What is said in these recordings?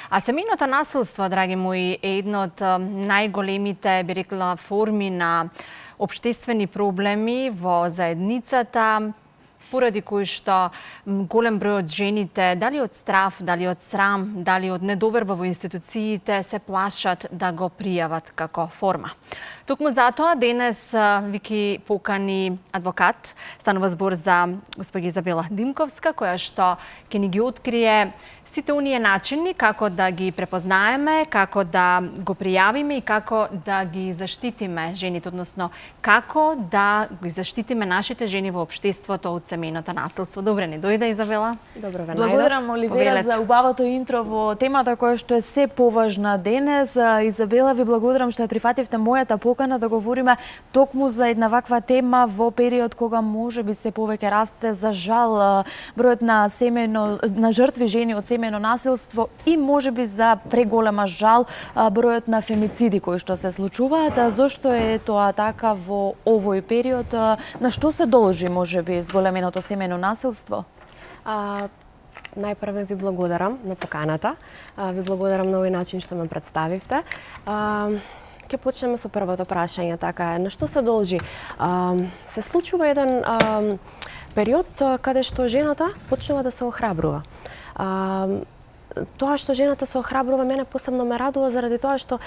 А семејното насилство, драги мои, е едно од најголемите, би рекла, форми на општествени проблеми во заедницата, поради кои што голем број од жените, дали од страв, дали од срам, дали од недоверба во институциите, се плашат да го пријават како форма. Токму затоа денес Вики покани адвокат. Станува збор за госпоѓа Изабела Димковска, која што ќе ни ги открие сите оние начини како да ги препознаеме, како да го пријавиме и како да ги заштитиме жените, односно како да ги заштитиме нашите жени во општеството од семејното насилство. Добре ни дојде, Изабела. Добро ве Благодарам, Оливера, за убавото интро во темата која што е се поважна денес. Изабела, ви благодарам што ја прифативте мојата покана да говориме токму за една ваква тема во период кога можеби се повеќе расте, за жал, бројот на жртви жени од семејно насилство и можеби за преголема жал бројот на фемициди кои што се случуваат. Зошто е тоа така во овој период? На што се должи можеби зголеменото семејно насилство? Најпрво ви благодарам на поканата. Ви благодарам на овој начин што ме представивте. Ќе почнеме со првото прашање, така е. На што се должи? Се случува еден период каде што жената почнува да се охрабрува. Тоа што жената се охрабрува мене посебно ме радува заради тоа што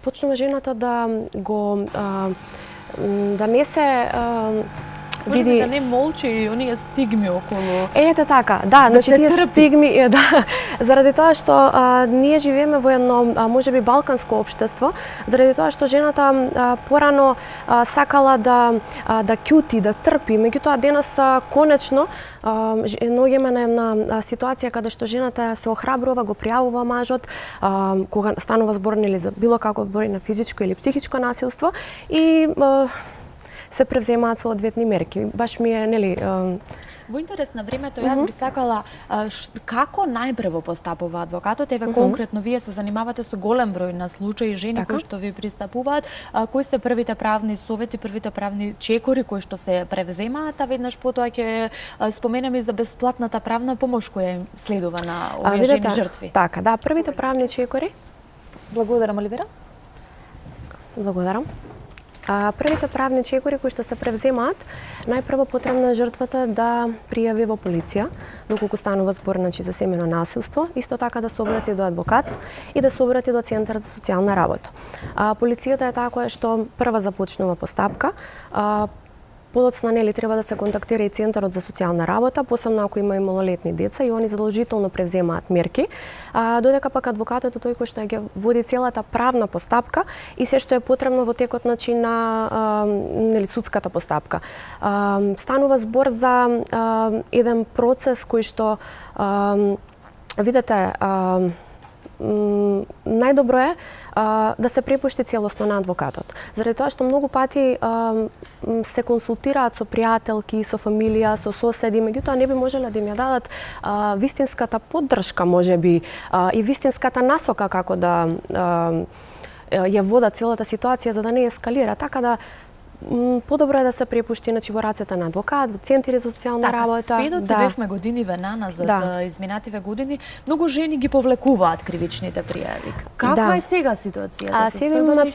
почнува жената да го да не се види да не молчи и оние стигми околу. Ете така, да, значи тие стигми, да, заради тоа што ние живееме во едно можеби балканско општество, заради тоа што жената порано сакала да ќути, да трпи, меѓутоа денес конечно наоѓаме на една ситуација каде што жената се охрабрува, го пријавува мажот, кога станува збор нели за било каков збор на физичко или психичко насилство и се превземаат соодветни мерки. Баш ми е, нели... Во интерес на времето, јас би сакала како најпрво постапува адвокатот, еве конкретно вие се занимавате со голем број на случаи жени кои што ви пристапуваат, кои се првите правни совети, првите правни чекори кои што се превземаат, а веднаш потоа ќе споменеме и за бесплатната правна помош која им следува на овие жени жртви. Така, да, првите правни чекори. Благодарам, Оливера. Благодарам. Првите правни чекори кои што се превземаат, најпрво потребно е жртвата да пријави во полиција, доколку станува збор за семејно насилство, исто така да се обрати до адвокат и да се обрати до Центар за социјална работа. Полицијата е таа која што прва започнува постапка. Подоцна нели треба да се контактира и Центарот за социјална работа, посебно ако има и малолетни деца и они задолжително превземаат мерки, додека пак адвокатот е тој кој што ја води целата правна постапка и се што е потребно во текот на нели судската постапка. Станува збор за еден процес кој што видете најдобро е да се препушти целосно на адвокатот. Заради тоа што многу пати се консултираат со пријателки, со фамилија, со соседи, меѓутоа не би можеле да им ја дадат вистинската поддршка можеби и вистинската насока како да ја водат целата ситуација за да не ескалира. Така да подобро е да се препушти во рацете на адвокат, во центри за социјална работа. Сведоци бевме години назад, изминативе години, многу жени ги повлекуваат кривичните пријави. Каква е сега ситуацијата? Сега имаме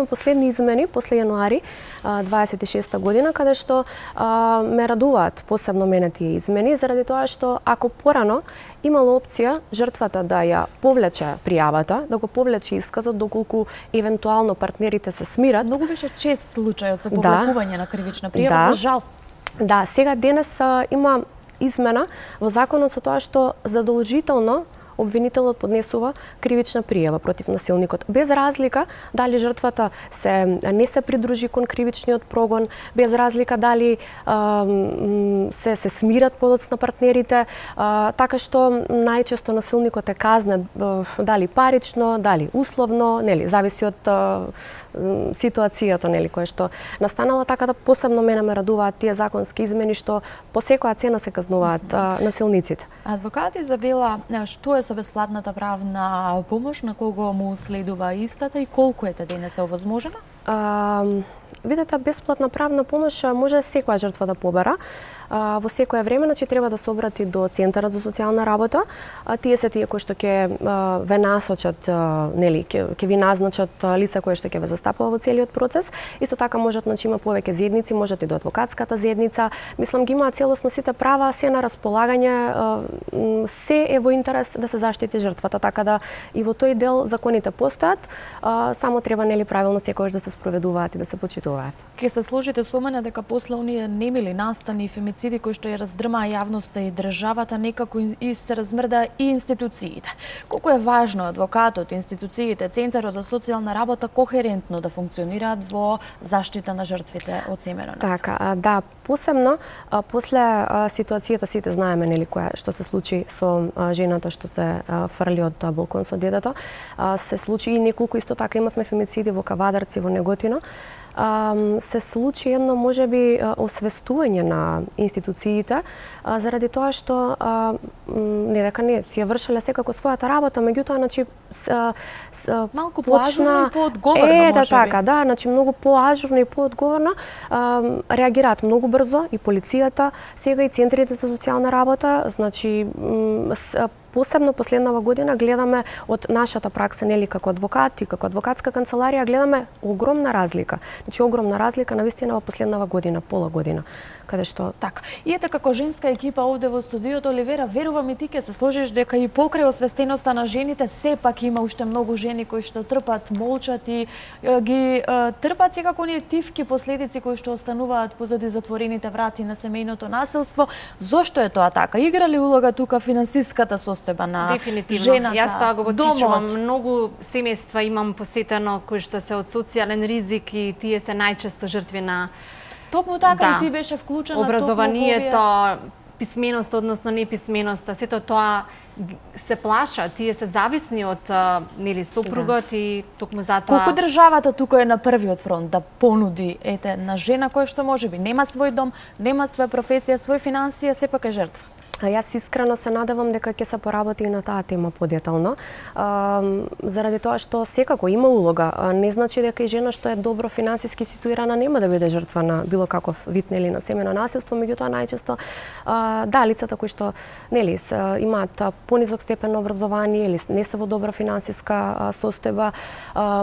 последни измени, после јануари 26 година, каде што ме радуваат посебно мене тие измени, заради тоа што ако порано имало опција жртвата да ја повлече пријавата, да го повлече исказот доколку евентуално партнерите се смират. Многу беше чест случајот со повлекување на кривична пријава, за жал. Да, сега денес има измена во законот со тоа што задолжително обвинителот поднесува кривична пријава против насилникот, без разлика дали жртвата не се придружи кон кривичниот прогон, без разлика дали се смират подоцна партнерите, така што најчесто насилникот е казнет дали парично, дали условно, нели, зависи од ситуацијата, нели, која што настанала, така да посебно мене ме радуваат тие законски измени што по секоја цена се казнуваат насилниците. Адвокат Изабела, што е со бесплатната правна помош, на кого му следува истата и колку е денес овозможена? Видете, бесплатна правна помош може секоја жртва да побара. во секое време треба да се обрати до Центарот за социјална работа. Тие се тие кои што ќе ве насочат, нели, ќе ви назначат лица кои што ќе ве застапува во целиот процес. Исто така можат, има повеќе зедници, можат и до адвокатската зедница. Мислам ги имаат целосно сите права, се на располагање, се е во интерес да се заштити жртвата, така да и во тој дел законите постојат, само треба, нели, правилно секогаш да се спроведуваат и да се почитуваат. Ке се сложите со мене дека после оние немили настани и фемициди кои што ја раздрмаа јавноста и државата, некако и се размрда и институциите. Колку е важно адвокатот, институциите, Центарот за социјална работа кохерентно да функционираат во заштита на жртвите од семејно насилство? Така, да, посебно после ситуацијата, сите знаеме, нели, која што се случи со жената што се фрли од балкон со детето, се случи и неколку, исто така имавме фемициди во Кавадарци, во Неготино. Се случи едно можеби освестување на институциите заради тоа што не дека не си ја вршеле секако својата работа, меѓутоа малку поажурно и поодговорно можеби. Така, да, многу поажурно и поодговорно реагираат многу брзо и полицијата, сега и центрите за социјална работа, посебно последнава година гледаме од нашата пракса, нели, како адвокат и како адвокатска канцеларија, гледаме огромна разлика. Огромна разлика навистина во последнава година, пола година, каде што така. И ете како женска екипа овде во студиото, Оливера, верувам и ти ќе се сложиш дека и покрај освестеноста на жените, сепак има уште многу жени кои што трпат, молчат и ги трпат секако оние тивки последици кои што остануваат позади затворените врати на семејното насилство. Зошто е тоа така? Игра ли улога тука финансиската состојба на Дефинитивно. жената? Јас тоа го потпишувам. Домот? Многу семејства имам посетено кои што се од социјален ризик и тие се најчесто жртви на Токму така и ти беше вклучена образованието, писменоста, односно неписменоста, сето тоа се плаша, тие се зависни од нели сопругот и токму затоа. Колку државата тука е на првиот фронт да понуди на жена која што можеби нема свој дом, нема своја професија, свој финансија, сепак е жртва? Јас искрено се надевам дека ќе се поработи и на таа тема подетално, заради тоа што секако има улога. Не значи дека и жена што е добро финансиски ситуирана нема да биде жртва на било каков вид, нели, на семејно насилство, меѓутоа најчесто да, лицата кои што, нели, имаат понизок степен на образование или не се во добра финансиска состојба,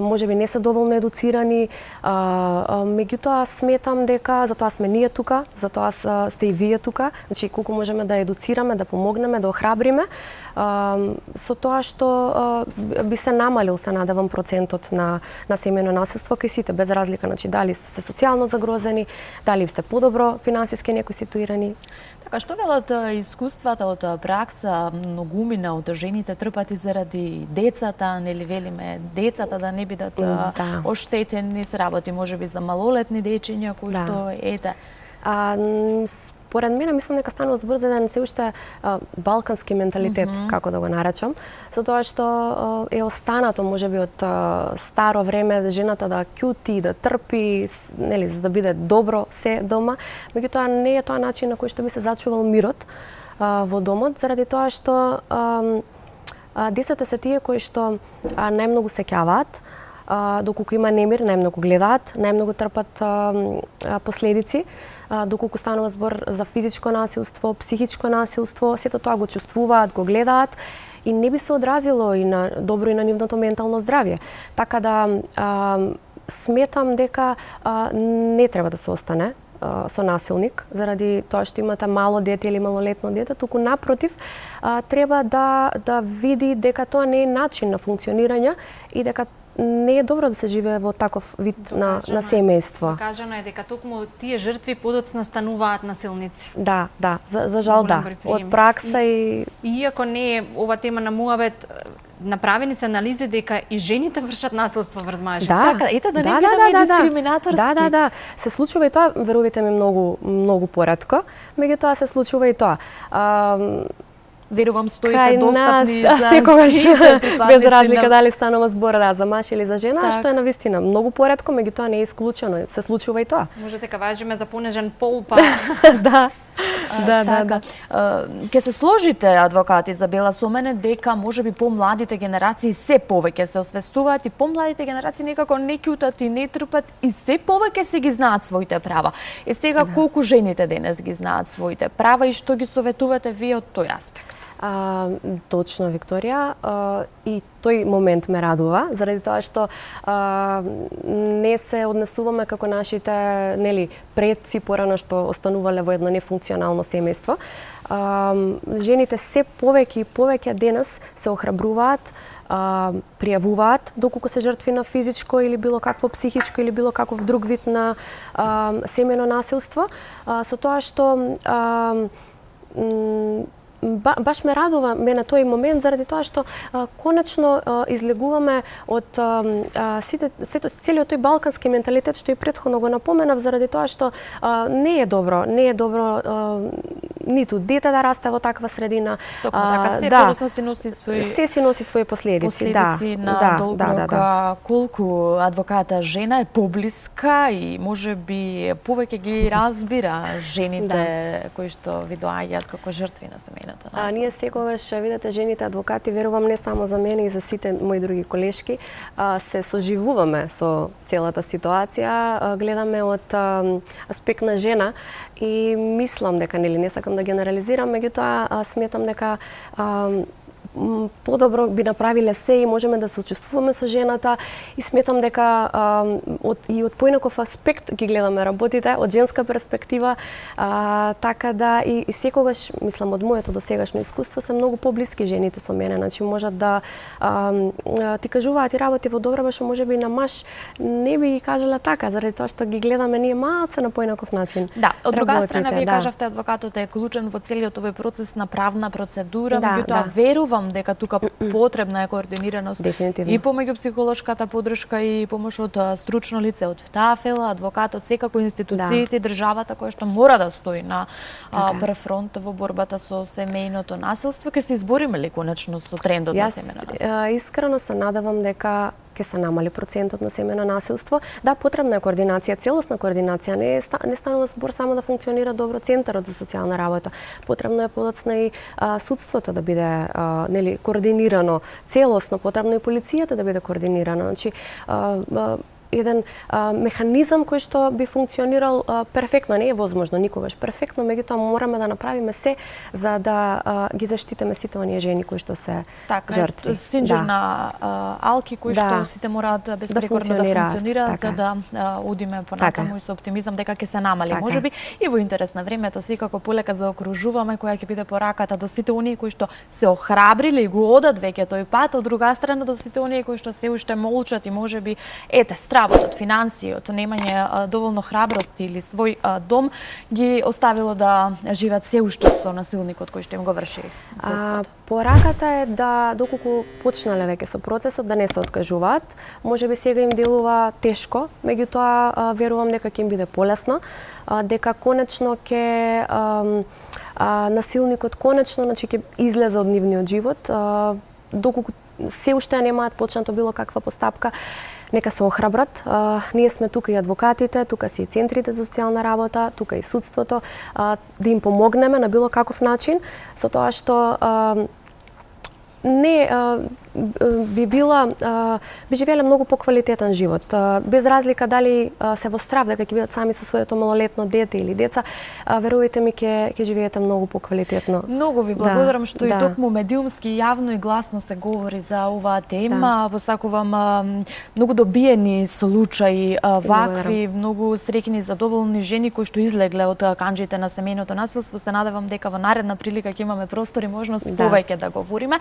можеби не се доволно едуцирани, меѓутоа сметам дека затоа сме ние тука, затоа сте и вие тука, значи колку можеме да едуцираме, да помогнеме, да охрабриме, со тоа што би се намалил, се надевам, процентот на семејно насилство кај сите, без разлика, значи дали се социјално загрозени, дали се подобро финансиски некои ситуирани. Така, што велат искуствата од пракса, многумина од жените трпат и заради децата, нели велиме, децата да не бидат оштетени, се работи можеби за малолетни дечиња кои што ете. Поред мене, мислам дека станува збрзеден се уште балкански менталитет, како да го наречам, за тоа што е останато можеби од старо време жената да ќути, да трпи, нели, за да биде добро се дома, меѓутоа не е тоа начин на кој што би се зачувал мирот во домот, заради тоа што децата се тие кои што најмногу се ќаваат, доколку има немир, најмногу гледаат, најмногу трпат последици, доколку станува збор за физичко насилство, психичко насилство, сето тоа го чувствуваат, го гледаат и не би се одразило и на добро и на нивното ментално здравје. Така да сметам дека не треба да се остане со насилник заради тоа што имате мало дете или малолетно дете, туку напротив треба да види дека тоа не е начин на функционирање и дека не е добро да се живее во таков вид на семејство. Кажано е дека токму тие жртви подоцна стануваат насилници. Да, за жал да. Од пракса и иако не е ова тема на муабет, направени се анализи дека и жените вршат насилство врз мажите. Така, ете да не бидеме дискриминаторски. Да. Се случува и тоа, верувате ми, многу поретко, меѓутоа се случува и тоа. Верувам стоите достапни за секогаш, сите без разлика дали станува збор за маж или за жена, так, што е навистина многу поретко, меѓутоа не е исклучено, се случува и тоа. Може дека важиме за понежен пол, па да. Да. Ке се сложите, адвокат Изабела, со мене дека можеби помладите генерации се повеќе се освестуваат и помладите генерации некако не ќутат и не трпат и се повеќе се ги знаат своите права. Е сега колку жените денес ги знаат своите права и што ги советувате вие од тој аспект? Точно, Викторија. И тој момент ме радува, заради тоа што не се однесуваме како нашите предци порано што останувале во едно нефункционално семејство. Жените се повеќе и повеќе денес се охрабруваат, пријавуваат доколку се жртви на физичко или било какво психичко или било каков друг вид на семејно насилство, со тоа што баш ме радува на тој момент заради тоа што конечно излегуваме од целиот тој балкански менталитет што и претходно го напоменав, заради тоа што не е добро ниту дете да расте во таква средина. Токму така, подоцна си носи своји последици. На долг рок. Колку адвоката жена е поблиска и можеби повеќе ги разбира жените кои што ви доаѓаат како жртви на семејната насилство. Ние секогаш, видете, жените адвокати, верувам не само за мене и за сите мои други колешки, се соживуваме со целата ситуација, гледаме од аспект на жена и мислам дека, не сакам да генерализирам, меѓутоа сметам дека подобро би направиле се и можеме да се учествуваме со жената и сметам дека од поинаков аспект ги гледаме работите, од женска перспектива, така да и секогаш, мислам, од моето досегашно искуство се многу поблиски жените со мене, значи можат да ти кажуваат и работи во добра, што можеби на маж не би ги кажала така, заради тоа што ги гледаме ние малце на поинаков начин. Да, од друга страна вие кажавте адвокатот е клучен во целиот овој процес на правна процедура, меѓутоа верувам дека тука потребна е координираност и помеѓу психолошката подршка и помош од стручно лице, од ТАФЕЛ, адвокатот, секако институциите, државата која што мора да стои на прв фронт во борбата со семејното насилство. Ќе се избориме ли конечно со трендот на семејно насилство? Јас искрено се надевам дека ќе се намали процентот на семејно насилство. Да, потребна е координација, целосна координација. Не станува збор само да функционира добро центарот за социјална работа. Потребно е подоцна и судството да биде координирано целосно, потребно и полицијата да биде координирана. Значи, еден механизам кој што би функционирал перфектно, не е возможно никогаш перфектно, меѓутоа мораме да направиме се за да ги заштитиме сите оние жени кои што се жртви. Синџир на алки кои што сите мораат безпрекорно да функционираат за да одиме понатаму и со оптимизам дека ќе се намали. Можеби и во интерес на времето секако полека заокружуваме која ќе биде пораката до сите оние кои што се охрабриле и го одат веќе тој пат, од друга страна до сите оние кои што се уште молчат и можеби од финансиот, немање доволно храброст или свој дом ги оставило да живеат се уште со насилникот кој што им го врши насилството. Пораката е да доколку почнале веќе со процесот да не се откажуваат, можеби сега им делува тешко, меѓутоа верувам дека ќе им биде полесно, дека конечно ќе насилникот конечно ќе излезе од нивниот живот, доколку се уште немаат почнато било каква постапка. Нека се охрабрат. Ние сме тука и адвокатите, тука си и центрите за социјална работа, тука и судството, да им помогнеме на било каков начин, со тоа што не би живееле многу поквалитетен живот. Без разлика дали се во страв дека ќе бидат сами со своето малолетно дете или деца, верувајте ми ќе живеете многу поквалитетно. Многу ви благодарам што и токму медиумски јавно и гласно се говори за оваа тема. Посакувам многу добиени случаи вакви, многу среќни и задоволни жени кои што излегле од канџите на семејното насилство. Се надевам дека во наредна прилика ќе имаме простор и можност повеќе да говориме.